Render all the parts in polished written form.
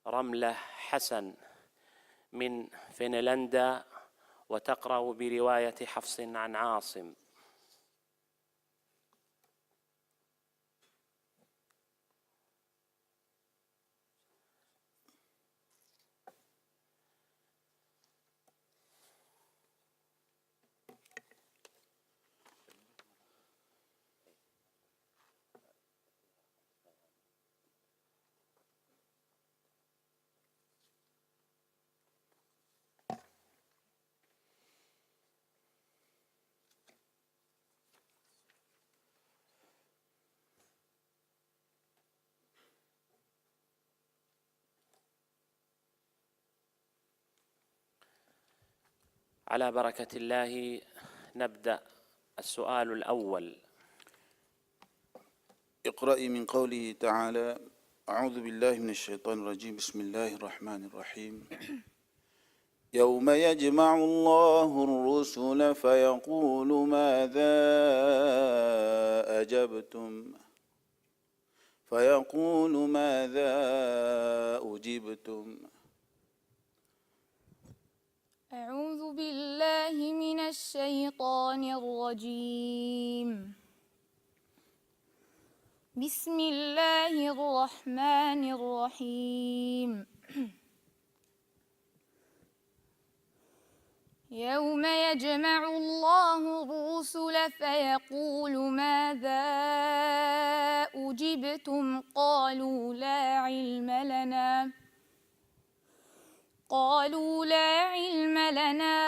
رملة حسن من فنلندا، وتقرأ برواية حفص عن عاصم. على بركة الله نبدأ. السؤال الأول: اقرأي من قوله تعالى: أعوذ بالله من الشيطان الرجيم، بسم الله الرحمن الرحيم. يوم يجمع الله الرسل فيقول ماذا أجبتم. أعوذ بالله من الشيطان الرجيم. بسم الله الرحمن الرحيم. يوم يجمع الله الرسل فيقول ماذا أجبتم قالوا لا علم لنا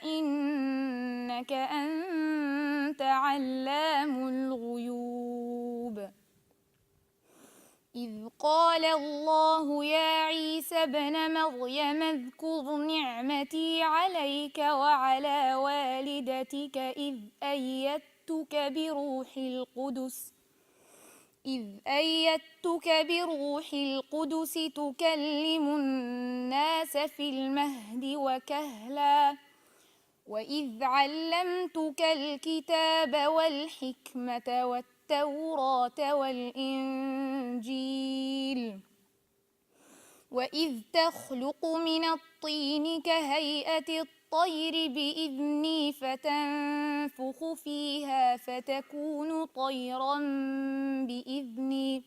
إنك أنت علام الغيوب. إذ قال الله يا عيسى ابن مريم اذكر نعمتي عليك وعلى والدتك إذ أيدتك بروح القدس تكلم الناس في المهد وكهلا، وإذ علمتك الكتاب والحكمة والتوراة والإنجيل، وإذ تخلق من الطين كهيئة الطير بإذني فتنفخ فيها فتكون طيرا بإذني،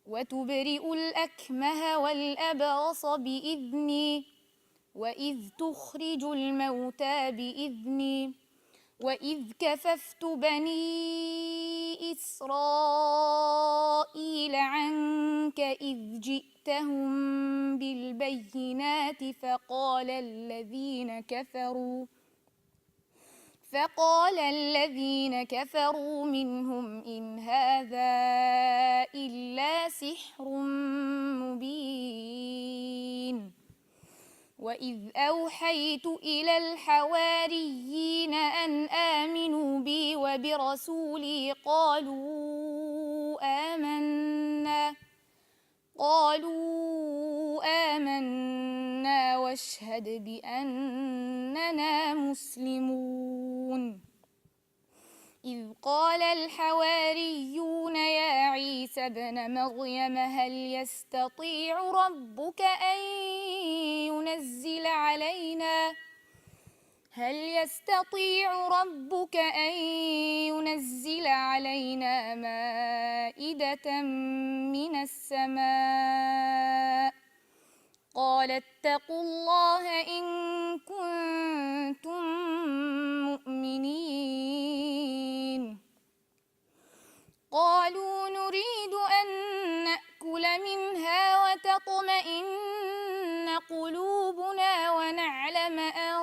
وتبرئ الأكمه والأبرص بإذني، وإذ تخرج الموتى بإذني، وإذ كففت بني إسرائيل عنك إذ جئتهم بالبينات فقال الذين كفروا منهم إن هذا إلا سحر مبين. وإذ أوحيت إلى الحواريين أن آمنوا بي وبرسولي قالوا آمنا واشهد بأننا مسلمون. إذ قال الحواريون يا عيسى ابن مريم هل يستطيع ربك أن ينزل علينا مائدة من السماء؟ قال اتقوا الله إن كنتم مؤمنين. قالوا نريد أن نأكل منها وتطمئن قلوبنا ونعلم أن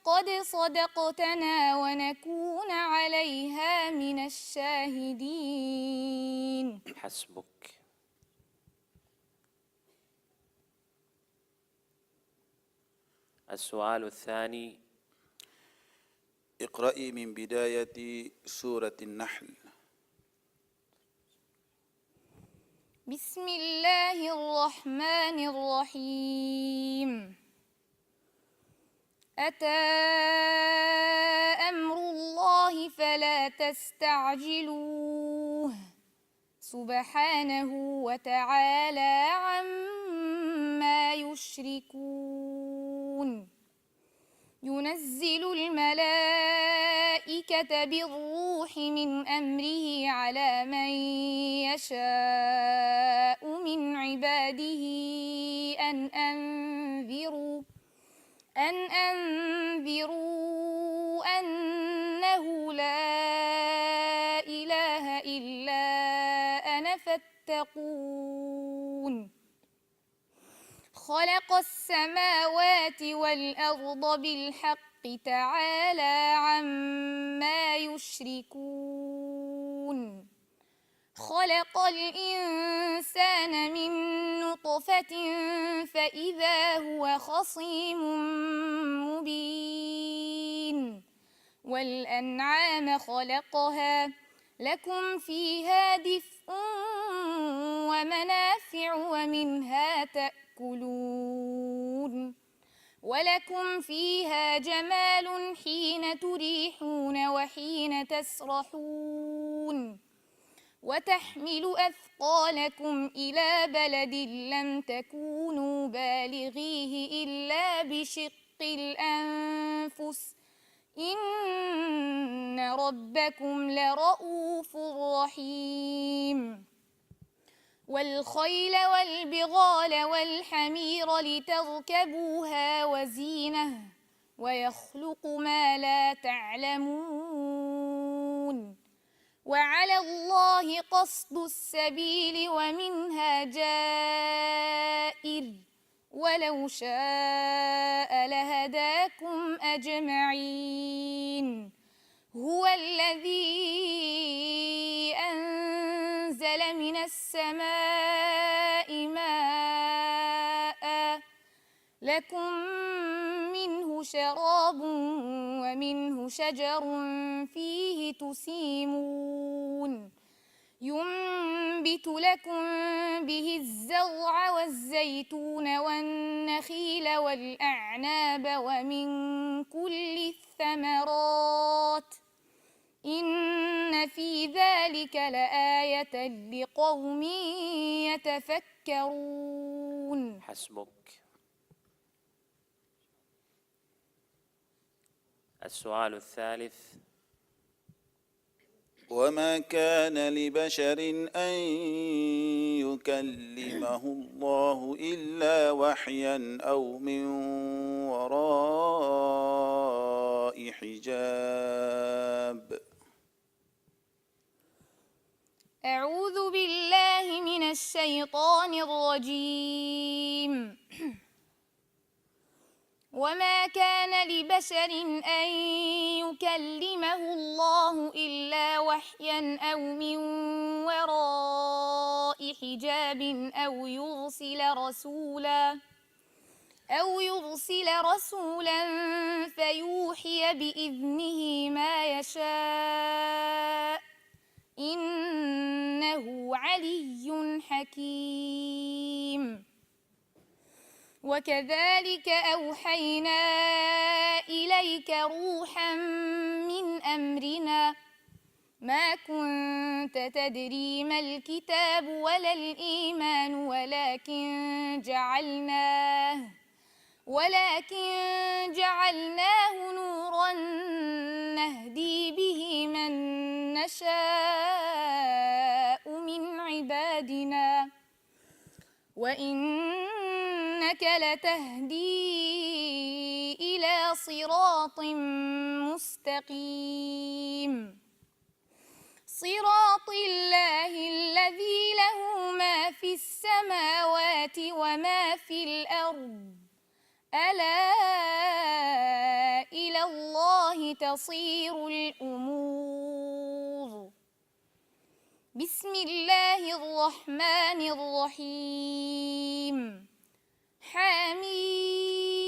قد صدقتنا ونكون عليها من الشاهدين. حسبك. السؤال الثاني: اقرأي من بداية سورة النحل. بسم الله الرحمن الرحيم. أتى أمر الله فلا تستعجلوه سبحانه وتعالى عما يشركون ينزل الملائكة بالروح من أمره على من يشاء من عباده أن أنذروا أنه لا إله إلا أنا فاتقون خلق السماوات والأرض بالحق تعالى عما يشركون خلق الإنسان من نطفة فإذا هو خصيم مبين والأنعام خلقها لكم فيها دفء ومنافع ومنها تأكلون ولكم فيها جمال حين تريحون وحين تسرحون وتحمل أثقالكم إلى بلد لم تكونوا بالغيه إلا بشق الأنفس إن ربكم لرؤوف رحيم والخيل والبغال والحمير لتركبوها وزينة ويخلق ما لا تعلمون وعلى الله قصد السبيل ومنها جائر ولو شاء لهداكم أجمعين هو الذي أنزل من السماء ماء لكم منه شراب ومنه شجر فيه تسيمون ينبت لكم به الزرع والزيتون والنخيل والأعناب ومن كل الثمرات إن في ذلك لآية لقوم يتفكرون. حسبك. السؤال الثالث: وما كان لبشر أن يكلمه الله إلا وحيا أو من وراء حجاب. أعوذ بالله من الشيطان الرجيم. وما كان لبشر أن يكلمه الله إلا وحيا أو من وراء حجاب أو يرسل رسولا فيوحي بإذنه ما يشاء إنه علي حكيم. وكذلك أوحينا إليك روحا من أمرنا ما كنت تدري ما الكتاب ولا الإيمان ولكن جعلناه نورا نهدي به من نشاء من عبادنا وإنك لتهدي إلى صراط مستقيم صراط الله الذي له ما في السماوات وما في الأرض ألا إلى الله تصير الأمور. بسم الله الرحمن الرحيم. حميم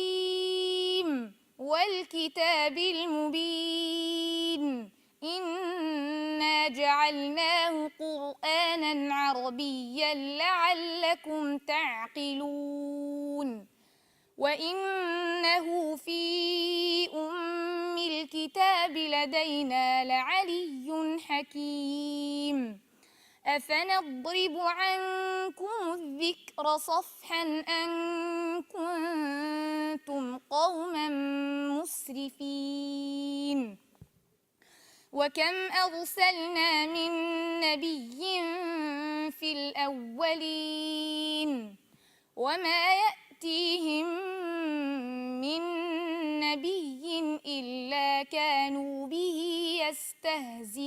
والكتاب المبين إنا جعلناه قرآنا عربيا لعلكم تعقلون وإنه في أم الكتاب الكتاب لدينا لعلي حكيم أفنضرب عنكم الذكر صفحا أن كنتم قوما مسرفين وكم أرسلنا من نبي في الأولين وما يأتيهم من نبي إلا كانوا به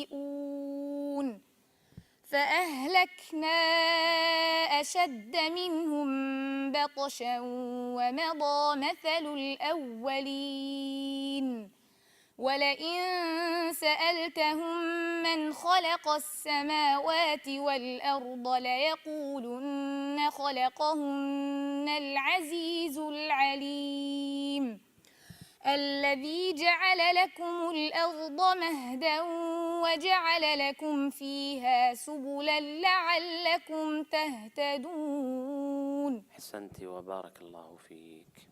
يستهزئون فأهلكنا أشد منهم بطشا ومضى مثل الأولين ولئن سألتهم من خلق السماوات والأرض ليقولن خلقهن العزيز العليم الذي جعل لكم الأرض مهدا وجعل لكم فيها سبلا لعلكم تهتدون. أحسنت وبارك الله فيك.